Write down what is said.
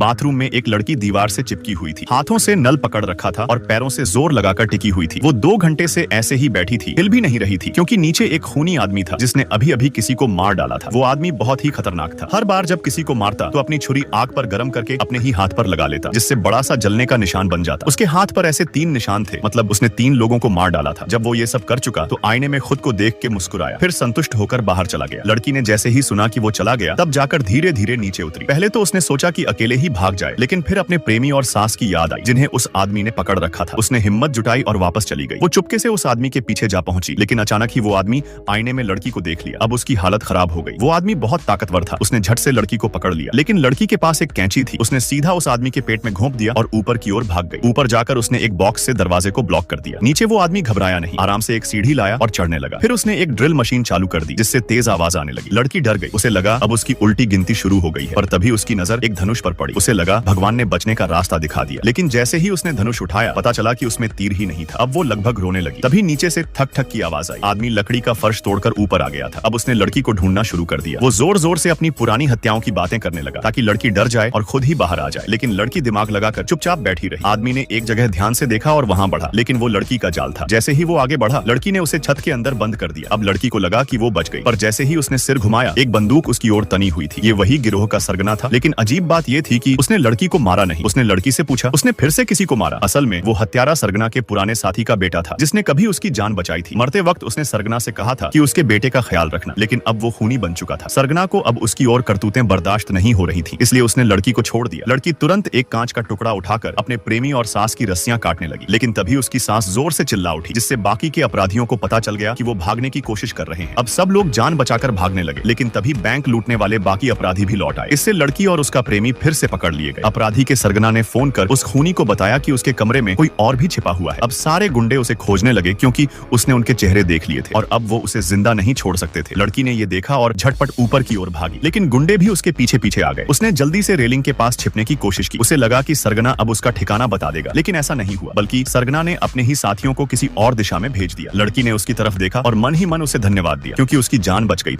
Bathroom में एक लड़की दीवार से चिपकी हुई थी, हाथों से नल पकड़ रखा था और पैरों से जोर लगाकर टिकी हुई थी। वो 2 घंटे से ऐसे ही बैठी थी, हिल भी नहीं रही थी, क्योंकि नीचे एक खूनी आदमी था जिसने अभी अभी किसी को मार डाला था। वो आदमी बहुत ही खतरनाक था। हर बार जब किसी को मारता तो अपनी छुरी आग पर गर्म करके अपने ही हाथ पर लगा लेता, जिससे बड़ा सा जलने का निशान बन जाता। उसके हाथ पर ऐसे 3 निशान थे, मतलब उसने 3 लोगों को मार डाला था। जब वो ये सब कर चुका तो आईने में खुद को देख के मुस्कुराया, फिर संतुष्ट होकर बाहर चला गया। लड़की ने जैसे ही सुना कि वो चला गया, तब जाकर धीरे धीरे नीचे उतरी। पहले तो उसने सोचा कि अकेले ही भाग जाए, लेकिन फिर अपने प्रेमी और सास की याद आई, जिन्हें उस आदमी ने पकड़ रखा था। उसने हिम्मत जुटाई और वापस चली गई। वो चुपके से उस आदमी के पीछे जा पहुंची, लेकिन अचानक ही वो आदमी आईने में लड़की को देख लिया। अब उसकी हालत खराब हो गई। वो आदमी बहुत ताकतवर था। उसने झट से लड़की को पकड़ लिया, लेकिन लड़की के पास एक कैंची थी। उसने सीधा उस आदमी के पेट में घोंप दिया और ऊपर की ओर भाग गई। ऊपर जाकर उसने एक बॉक्स से दरवाजे को ब्लॉक कर दिया। नीचे वो आदमी घबराया नहीं, आराम से एक सीढ़ी लाया और चढ़ने लगा। फिर उसने एक ड्रिल मशीन चालू कर दी, जिससे तेज आवाज आने लगी। लड़की डर गई। उसे लगा अब उसकी उल्टी गिनती शुरू हो गई है, पर तभी उसकी नजर एक धनुष पर पड़ी। उसे लगा भगवान ने बचने का रास्ता दिखा दिया, लेकिन जैसे ही उसने धनुष उठाया, पता चला कि उसमें तीर ही नहीं था। अब वो लगभग रोने लगी। तभी नीचे से ठक ठक की आवाज आई। आदमी लकड़ी का फर्श तोड़कर ऊपर आ गया था। अब उसने लड़की को ढूंढना शुरू कर दिया। वो जोर जोर से अपनी पुरानी हत्याओं की बातें करने लगा, ताकि लड़की डर जाए और खुद ही बाहर आ जाए, लेकिन लड़की दिमाग लगाकर चुपचाप बैठी रही। आदमी ने एक जगह ध्यान से देखा और वहां बढ़ा, लेकिन वो लड़की का जाल था। जैसे ही वो आगे बढ़ा, लड़की ने उसे छत के अंदर बंद कर दिया। अब लड़की को लगा कि वो बच गई, पर जैसे ही उसने सिर घुमाया, एक बंदूक उसकी ओर तनी हुई थी। ये वही गिरोह का सरगना था, लेकिन अजीब बात ये थी कि उसने लड़की को मारा नहीं। उसने लड़की से पूछा, उसने फिर से किसी को मारा? असल में वो हत्यारा सरगना के पुराने साथी का बेटा था, जिसने कभी उसकी जान बचाई थी। मरते वक्त उसने सरगना से कहा था कि उसके बेटे का ख्याल रखना, लेकिन अब वो खूनी बन चुका था। सरगना को अब उसकी ओर करतूतें बर्दाश्त नहीं हो रही थी, इसलिए उसने लड़की को छोड़ दिया। लड़की तुरंत एक कांच का टुकड़ा उठाकर अपने प्रेमी और सास की रस्सियां काटने लगी, लेकिन तभी उसकी सास जोर से चिल्ला उठी, जिससे बाकी के अपराधियों को पता चल गया कि वो भागने की कोशिश कर रहे हैं। अब सब लोग जान बचाकर भागने लगे, लेकिन तभी बैंक लूटने वाले बाकी अपराधी भी लौट आए। इससे लड़की और उसका प्रेमी फिर से पकड़ लिए गए। अपराधी के सरगना ने फोन कर उस खूनी को बताया कि उसके कमरे में कोई और भी छिपा हुआ है। अब सारे गुंडे उसे खोजने लगे, क्योंकि उसने उनके चेहरे देख लिए थे और अब वो उसे जिंदा नहीं छोड़ सकते थे। लड़की ने ये देखा और झटपट ऊपर की ओर भागी, लेकिन गुंडे भी उसके पीछे पीछे आ गए। उसने जल्दी से रेलिंग के पास छिपने की कोशिश की। उसे लगा कि सरगना अब उसका ठिकाना बता देगा, लेकिन ऐसा नहीं हुआ, बल्कि सरगना ने अपने ही साथियों को किसी और दिशा में भेज दिया। लड़की ने उसकी तरफ देखा और मन ही मन उसे धन्यवाद दिया, क्योंकि उसकी जान बच गई थी।